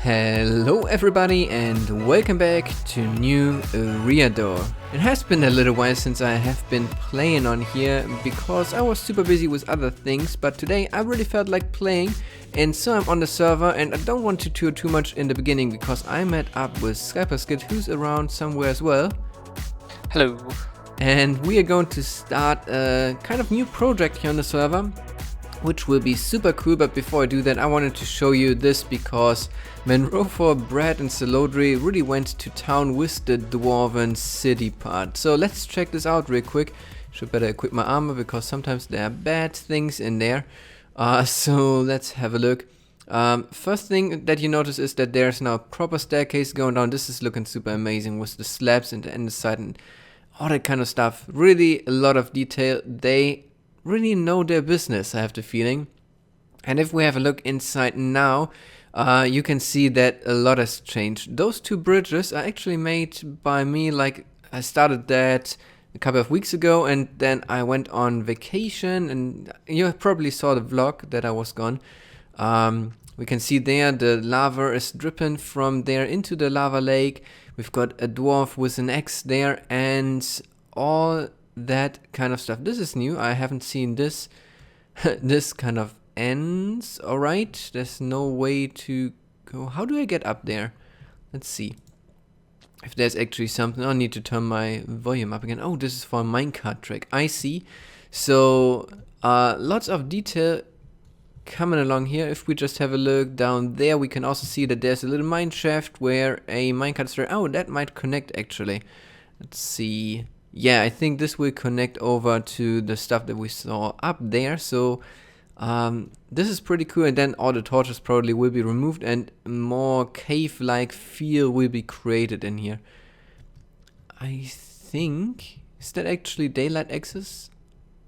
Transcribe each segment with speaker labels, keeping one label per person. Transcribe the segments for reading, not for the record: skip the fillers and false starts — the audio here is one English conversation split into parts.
Speaker 1: Hello everybody and welcome back to new Eriador. It has been a little while since I have been playing on here because I was super busy with other things, but today I really felt like playing and so I'm on the server and I don't want to tour too much in the beginning because I met up with sZPeddy who's around somewhere as well.
Speaker 2: Hello.
Speaker 1: And we are going to start a kind of new project here on the server, which will be super cool. But before I do that, I wanted to show you this because Monroe for Brad and Salodri really went to town with the Dwarven city part. So let's check this out real quick. Should better equip my armor because sometimes there are bad things in there. So let's have a look. First thing that you notice is that there's now a proper staircase going down. This is looking super amazing with the slabs and the underside and all that kind of stuff. Really a lot of detail. They really know their business, I have the feeling. And if we have a look inside now, you can see that a lot has changed. Those two bridges are actually made by me. Like, I started that a couple of weeks ago and then I went on vacation and you probably saw the vlog that I was gone. We can see there the lava is dripping from there into the lava lake. We've got a dwarf with an axe there and all that kind of stuff. This is new. I haven't seen this. This kind of ends. Alright, there's no way to go. How do I get up there? Let's see. If there's actually something. I need to turn my volume up again. Oh, this is for a minecart track. I see. So, lots of detail coming along here. If we just have a look down there, we can also see that there's a little mine shaft where a minecart is there. Oh, that might connect actually. Let's see. Yeah, I think this will connect over to the stuff that we saw up there. So this is pretty cool. And then all the torches probably will be removed and more cave-like feel will be created in here. I think, is that actually daylight access?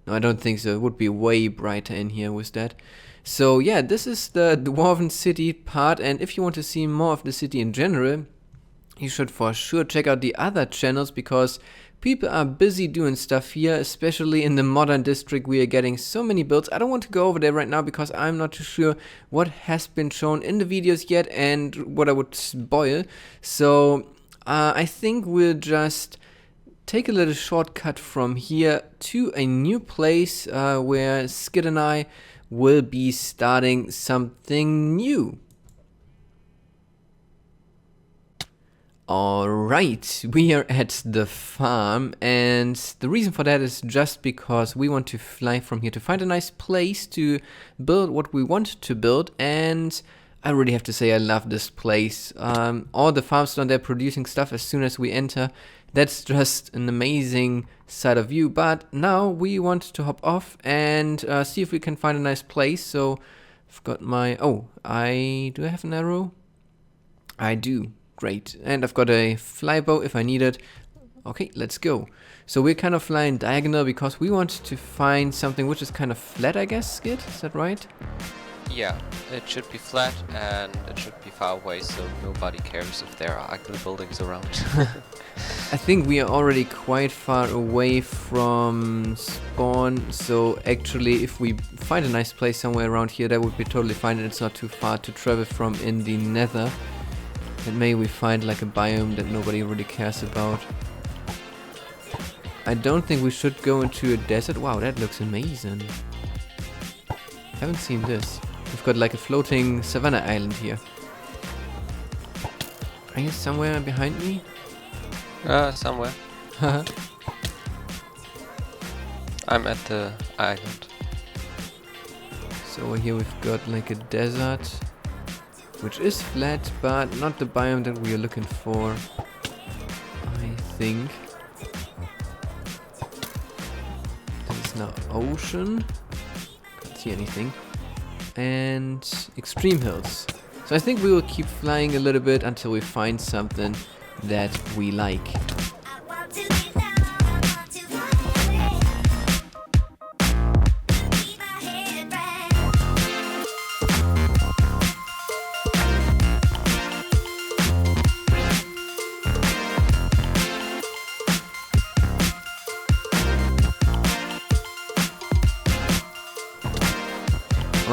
Speaker 1: No, I don't think so. It would be way brighter in here with that. So yeah, this is the Dwarven city part, and if you want to see more of the city in general, you should for sure check out the other channels because people are busy doing stuff here, especially in the modern district. We are getting so many builds. I don't want to go over there right now because I'm not too sure what has been shown in the videos yet and what I would spoil. So I think we'll just take a little shortcut from here to a new place where Skid and I will be starting something new. Alright, we are at the farm and the reason for that is just because we want to fly from here to find a nice place to build what we want to build, and I really have to say I love this place. All the farms down there producing stuff as soon as we enter. That's just an amazing side of view. But now we want to hop off and see if we can find a nice place. So I've got my... Oh, do I have an arrow? I do. Great. And I've got a flybow if I need it. Okay, let's go. So we're kind of flying diagonal because we want to find something which is kind of flat, I guess, Skid? Is that right?
Speaker 2: Yeah, it should be flat and it should be far away so nobody cares if there are ugly buildings around.
Speaker 1: I think we are already quite far away from spawn, so actually if we find a nice place somewhere around here that would be totally fine and it's not too far to travel from in the nether. And maybe we find like a biome that nobody really cares about. I don't think we should go into a desert. Wow, that looks amazing. Haven't seen this. We've got like a floating savanna island here. Are you somewhere behind me?
Speaker 2: Somewhere. I'm at the island.
Speaker 1: So over here we've got like a desert, which is flat, but not the biome that we are looking for, I think. This is now ocean. Can't see anything. And extreme hills. So I think we will keep flying a little bit until we find something that we like.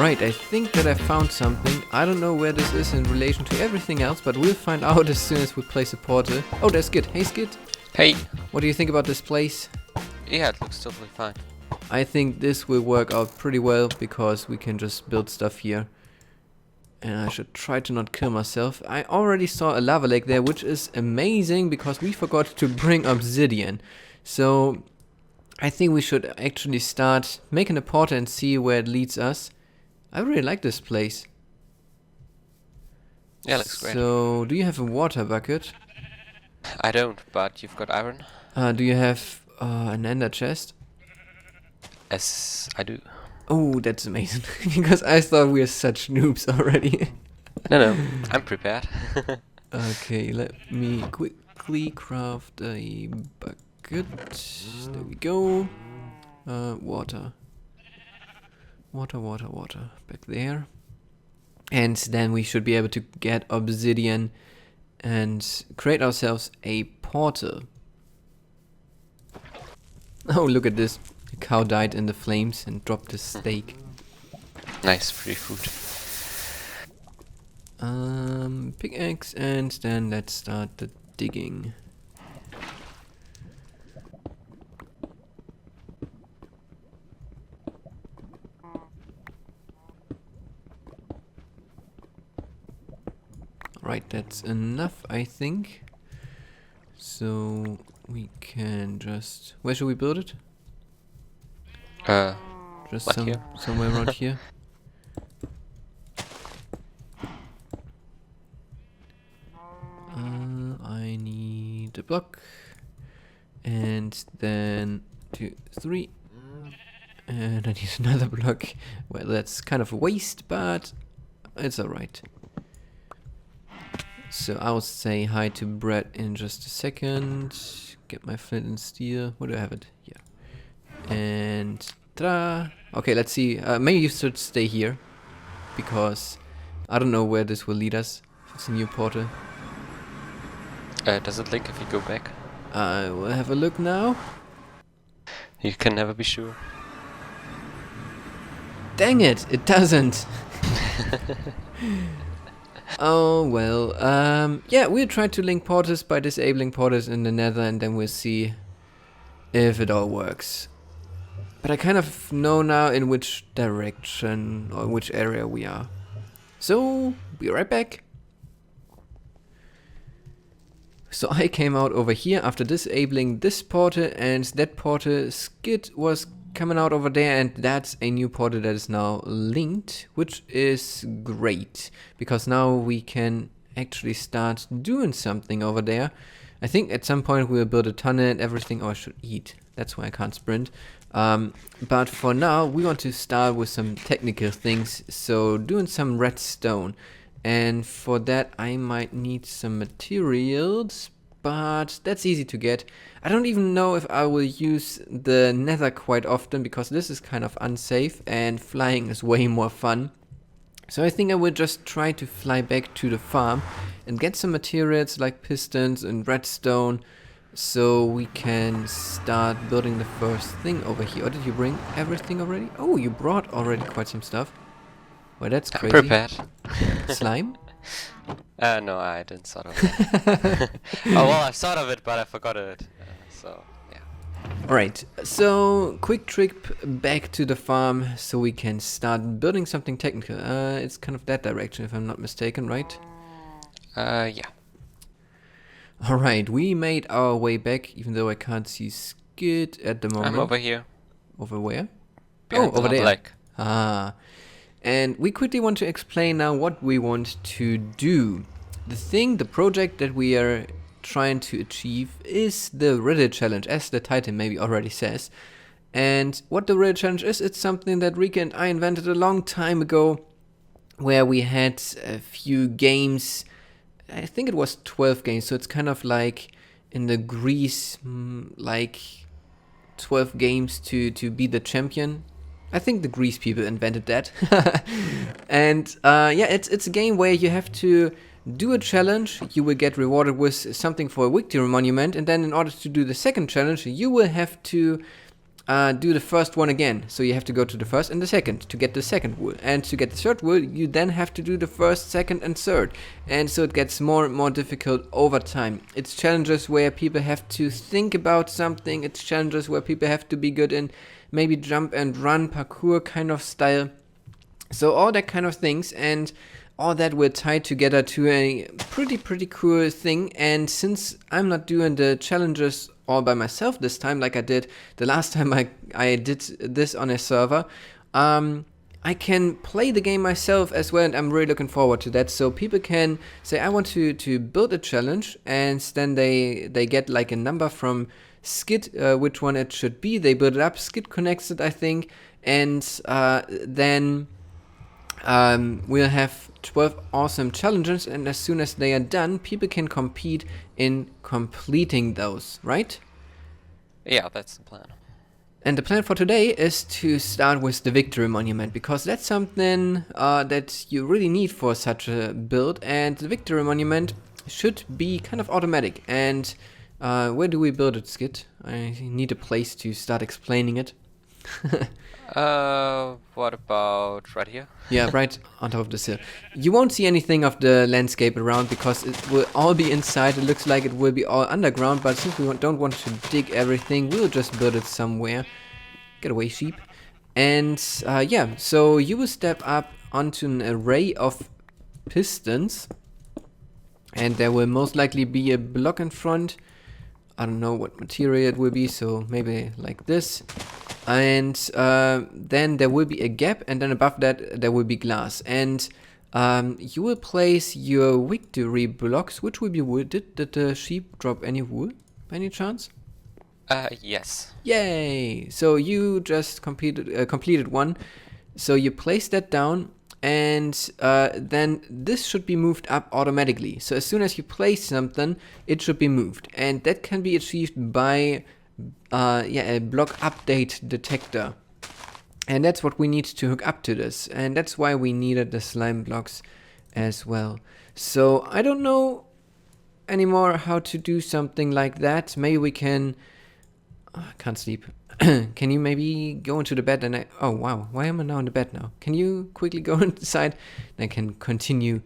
Speaker 1: Right, I think that I found something. I don't know where this is in relation to everything else, but we'll find out as soon as we place a portal. Oh, there's Skid. Hey, Skid.
Speaker 2: Hey!
Speaker 1: What do you think about this place?
Speaker 2: Yeah, it looks totally fine.
Speaker 1: I think this will work out pretty well because we can just build stuff here. And I should try to not kill myself. I already saw a lava lake there, which is amazing because we forgot to bring obsidian. So I think we should actually start making a portal and see where it leads us. I really like this place.
Speaker 2: Yeah, looks great.
Speaker 1: So, do you have a water bucket?
Speaker 2: I don't, but you've got iron?
Speaker 1: Do you have an ender chest?
Speaker 2: Yes, I do.
Speaker 1: Oh, that's amazing. Because I thought we were such noobs already.
Speaker 2: No, I'm prepared.
Speaker 1: Okay, let me quickly craft a bucket. There we go. Water. Water. Back there. And then we should be able to get obsidian and create ourselves a portal. Oh, look at this. A cow died in the flames and dropped a steak.
Speaker 2: Nice, free food.
Speaker 1: Pickaxe, and then let's start the digging. Right, that's enough, I think. So we can just... Where should we build it? Just
Speaker 2: like here?
Speaker 1: somewhere around here. I need a block. And then 2, 3. And I need another block. Well, that's kind of a waste, but it's alright. So I'll say hi to Brett in just a second. Get my flint and steel. Where do I have it? Yeah. And ta-da! Okay, let's see. Maybe you should stay here, because I don't know where this will lead us. If it's a new portal.
Speaker 2: Does it link if you go back?
Speaker 1: I will have a look now.
Speaker 2: You can never be sure.
Speaker 1: Dang it! It doesn't. Oh well, yeah, we'll try to link portals by disabling portals in the nether, and then we'll see if it all works. But I kind of know now in which direction or which area we are. So, be right back. So I came out over here after disabling this portal, and that portal Skid was coming out over there, and that's a new portal that is now linked, which is great because now we can actually start doing something over there. I think at some point we'll build a tunnel and everything. Oh, I should eat. That's why I can't sprint. But for now we want to start with some technical things, so doing some redstone, and for that I might need some materials, but that's easy to get. I don't even know if I will use the nether quite often because this is kind of unsafe and flying is way more fun. So I think I will just try to fly back to the farm and get some materials like pistons and redstone so we can start building the first thing over here. Or did you bring everything already? Oh, you brought already quite some stuff. Well, that's crazy.
Speaker 2: I'm prepared.
Speaker 1: Slime?
Speaker 2: No, I didn't thought of it. Oh, well, I thought of it, but I forgot it. So, yeah.
Speaker 1: Alright, so quick trip back to the farm so we can start building something technical. It's kind of that direction if I'm not mistaken, right?
Speaker 2: Yeah.
Speaker 1: Alright, we made our way back, even though I can't see Skid at the moment.
Speaker 2: I'm over here.
Speaker 1: Over where?
Speaker 2: Behind
Speaker 1: Oh, over there.
Speaker 2: lake.
Speaker 1: Ah. And we quickly want to explain now what we want to do. The project that we are trying to achieve is the Riddle challenge, as the title maybe already says. And what the Riddle challenge is, it's something that Rika and I invented a long time ago, where we had a few games. I think it was 12 games, so it's kind of like in the Greece, like 12 games to be the champion. I think the Greece people invented that. And yeah, it's a game where you have to do a challenge. You will get rewarded with something for a victory monument, and then in order to do the second challenge, you will have to do the first one again. So you have to go to the first and the second to get the second wool. And to get the third wool, you then have to do the first, second, and third. And so it gets more and more difficult over time. It's challenges where people have to think about something. It's challenges where people have to be good in maybe jump and run parkour kind of style. So all that kind of things, and all that will tie together to a pretty cool thing. And since I'm not doing the challenges all by myself this time, like I did the last time I did this on a server, I can play the game myself as well, and I'm really looking forward to that. So people can say, I want to build a challenge, and then they get like a number from Skid, which one it should be. They build it up, Skid connects it, I think, and then we'll have 12 awesome challenges, and as soon as they are done, people can compete in completing those, right?
Speaker 2: Yeah, that's the plan.
Speaker 1: And the plan for today is to start with the victory monument, because that's something that you really need for such a build, and the victory monument should be kind of automatic. And where do we build it, Skid? I need a place to start explaining it.
Speaker 2: What about right here?
Speaker 1: Yeah, right on top of this hill. You won't see anything of the landscape around because it will all be inside. It looks like it will be all underground, but since we don't want to dig everything, we'll just build it somewhere. Get away, sheep. And yeah, so you will step up onto an array of pistons, and there will most likely be a block in front. I don't know what material it will be, so maybe like this. And then there will be a gap, and then above that there will be glass. And you will place your victory blocks, which will be wool. Did the sheep drop any wool by any chance?
Speaker 2: Yes.
Speaker 1: Yay! So you just completed one. So you place that down, and then this should be moved up automatically. So as soon as you place something, it should be moved, and that can be achieved by a block update detector. And that's what we need to hook up to this, and that's why we needed the slime blocks as well. So I don't know anymore how to do something like that. Maybe we can... I can't sleep. Can you maybe go into the bed and oh wow, why am I now in the bed now? Can you quickly go inside? I can continue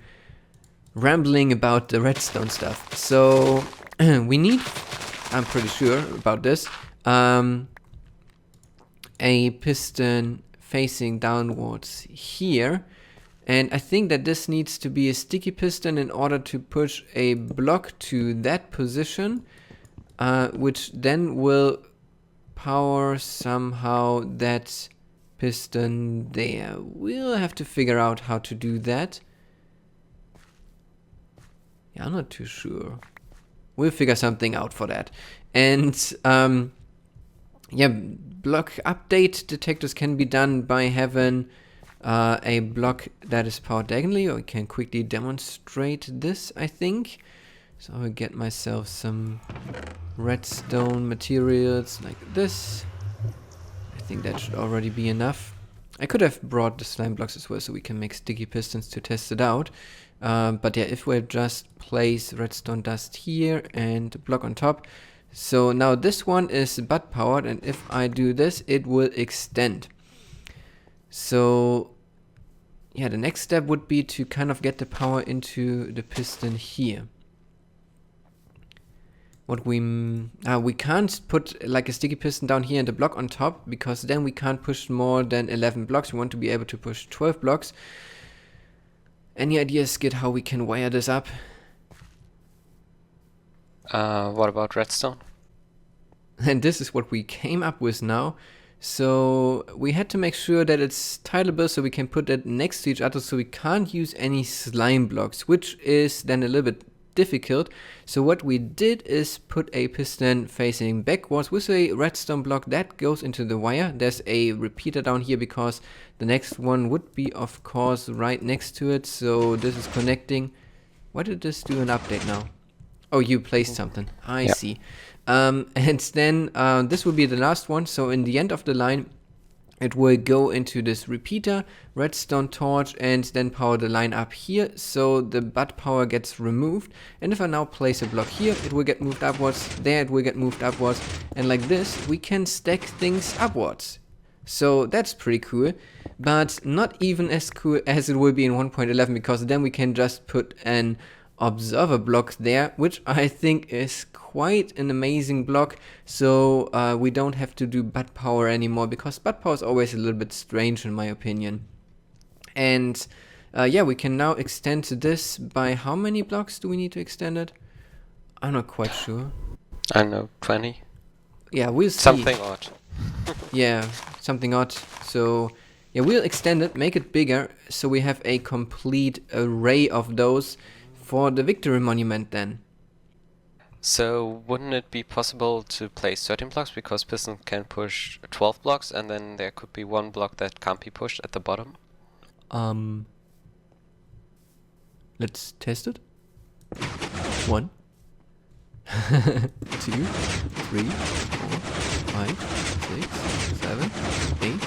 Speaker 1: rambling about the redstone stuff. So we need, I'm pretty sure about this, a piston facing downwards here. And I think that this needs to be a sticky piston in order to push a block to that position, which then will power somehow that piston there. We'll have to figure out how to do that. Yeah, I'm not too sure. We'll figure something out for that. And yeah, block update detectors can be done by having a block that is powered diagonally, or we can quickly demonstrate this, I think. So I'll get myself some redstone materials like this. I think that should already be enough. I could have brought the slime blocks as well, so we can make sticky pistons to test it out. But yeah, if we just place redstone dust here and a block on top. So now this one is butt powered, and if I do this, it will extend. So yeah, the next step would be to kind of get the power into the piston here. What we can't put like a sticky piston down here and a block on top, because then we can't push more than 11 blocks. We want to be able to push 12 blocks. Any ideas, Skid, how we can wire this up?
Speaker 2: What about redstone?
Speaker 1: And this is what we came up with now. So we had to make sure that it's tileable, so we can put it next to each other, so we can't use any slime blocks, which is then a little bit difficult. So what we did is put a piston facing backwards with a redstone block that goes into the wire. There's a repeater down here because the next one would be, of course, right next to it. So this is connecting. Why did this do an update now? Oh, you placed something. I see. And then this will be the last one. So in the end of the line, it will go into this repeater, redstone torch, and then power the line up here, so the butt power gets removed. And if I now place a block here, it will get moved upwards, there it will get moved upwards, and like this we can stack things upwards. So that's pretty cool, but not even as cool as it will be in 1.11, because then we can just put an observer block there, which I think is quite an amazing block. So we don't have to do butt power anymore, because butt power is always a little bit strange in my opinion. And yeah, we can now extend this by how many blocks do we need to extend it? I'm not quite sure.
Speaker 2: I don't know, 20?
Speaker 1: Yeah, we'll see.
Speaker 2: Something odd.
Speaker 1: Yeah, something odd. So yeah, we'll extend it, make it bigger, so we have a complete array of those for the victory monument then.
Speaker 2: So wouldn't it be possible to place 13 blocks, because piston can push 12 blocks, and then there could be one block that can't be pushed at the bottom?
Speaker 1: Let's test it. 1, 2, 3, 4, 5, 6, 7, 8,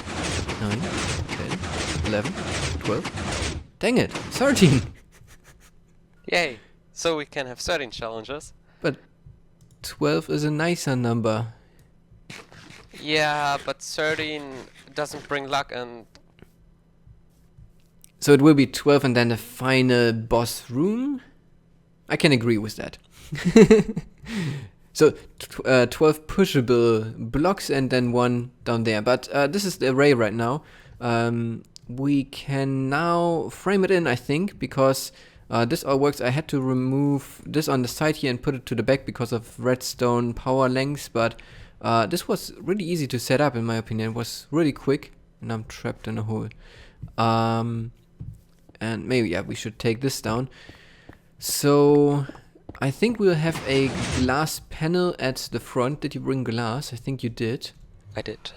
Speaker 1: 9, 10, 11, 12. Dang it, 13!
Speaker 2: Yay! So we can have 13 challenges.
Speaker 1: But 12 is a nicer number.
Speaker 2: Yeah, but 13 doesn't bring luck, and
Speaker 1: So it will be 12 and then the final boss room? I can agree with that. So 12 pushable blocks and then one down there. But this is the array right now. We can now frame it in, I think, because this all works. I had to remove this on the side here and put it to the back because of redstone power lengths, but this was really easy to set up in my opinion. It was really quick, and I'm trapped in a hole. And maybe, yeah, we should take this down. So I think we'll have a glass panel at the front. Did you bring glass? I think you did.
Speaker 2: I did.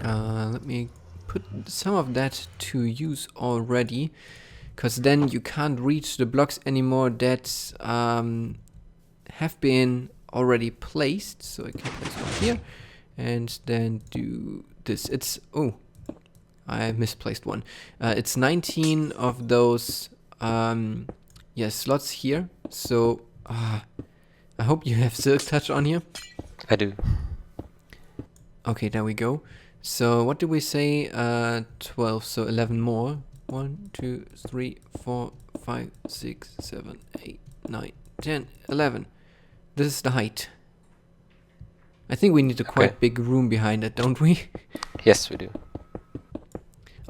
Speaker 1: Let me put some of that to use already, because then you can't reach the blocks anymore that have been already placed. So I can place one here and then do this. It's, oh, I misplaced one. It's 19 of those slots here. So I hope you have silk touch on here.
Speaker 2: I do.
Speaker 1: Okay, there we go. So what did we say? 12, so 11 more. 1, 2, 3, 4, 5, 6, 7, 8, 9, 10, 11. This is the height. I think we need a quite big room behind it, don't we?
Speaker 2: Yes, we do.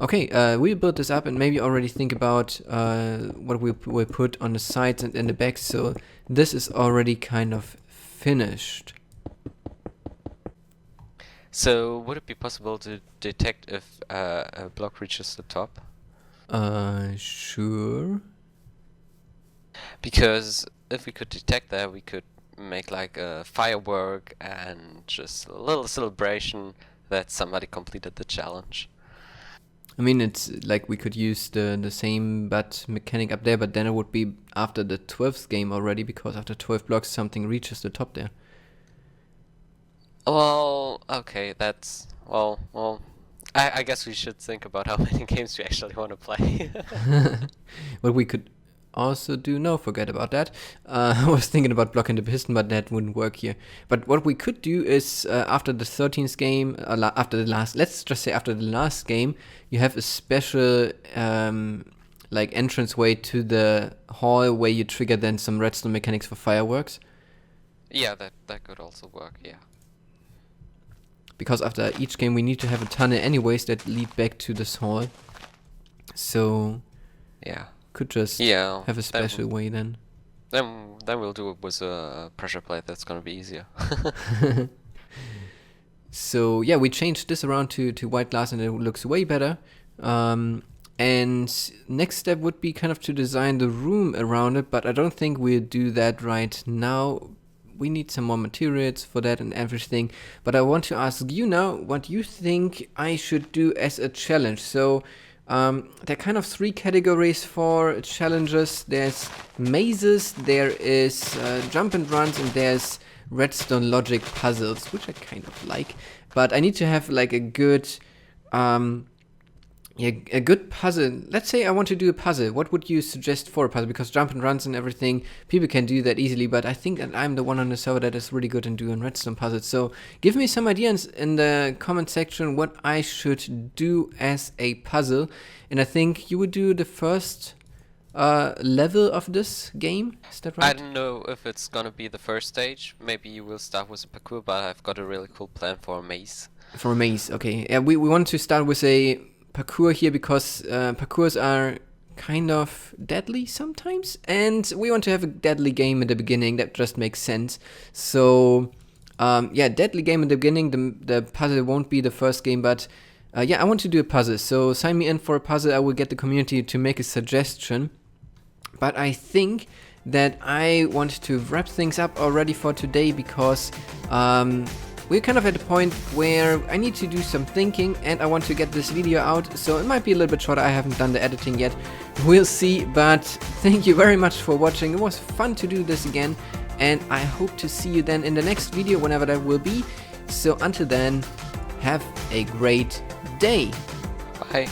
Speaker 1: Okay, we'll build this up and maybe already think about what we'll put on the sides and in the back. So this is already kind of finished.
Speaker 2: So would it be possible to detect if a block reaches the top?
Speaker 1: Sure.
Speaker 2: Because if we could detect that, we could make like a firework and just a little celebration that somebody completed the challenge.
Speaker 1: I mean, it's like we could use the same but mechanic up there, but then it would be after the 12th game already, because after 12 blocks something reaches the top there.
Speaker 2: Well, okay, that's... Well, I guess we should think about how many games we actually want to play.
Speaker 1: What we could also do... No, forget about that. I was thinking about blocking the piston, but that wouldn't work here. But what we could do is, after the 13th game, after the last... Let's just say after the last game, you have a special, like, entranceway to the hall where you trigger then some redstone mechanics for fireworks.
Speaker 2: Yeah, that could also work, yeah.
Speaker 1: Because after each game we need to have a tunnel anyways that lead back to this hall. So
Speaker 2: yeah,
Speaker 1: could just have a special way then.
Speaker 2: Then we'll do it with a pressure plate. That's gonna be easier.
Speaker 1: So yeah, we changed this around to white glass and it looks way better. And next step would be kind of to design the room around it, but I don't think we'll do that right now. We need some more materials for that and everything. But I want to ask you now what you think I should do as a challenge. So there are kind of 3 categories for challenges. There's mazes, there is jump and runs, and there's redstone logic puzzles, which I kind of like. But I need to have like a good yeah, a good puzzle. Let's say I want to do a puzzle. What would you suggest for a puzzle? Because jump and runs and everything, people can do that easily, but I think that I'm the one on the server that is really good in doing redstone puzzles. So give me some ideas in the comment section what I should do as a puzzle. And I think you would do the first level of this game. Is that right?
Speaker 2: I don't know if it's gonna be the first stage. Maybe you will start with a parkour, but I've got a really cool plan for a maze.
Speaker 1: For a maze, okay. Yeah, we want to start with a parkour here because parkours are kind of deadly sometimes, and we want to have a deadly game in the beginning. That just makes sense. So yeah, deadly game in the beginning. The puzzle won't be the first game, but yeah, I want to do a puzzle. So sign me in for a puzzle. I will get the community to make a suggestion. But I think that I want to wrap things up already for today because we're kind of at a point where I need to do some thinking and I want to get this video out, so it might be a little bit shorter. I haven't done the editing yet. We'll see, but thank you very much for watching. It was fun to do this again, and I hope to see you then in the next video, whenever that will be. So until then, have a great day.
Speaker 2: Bye.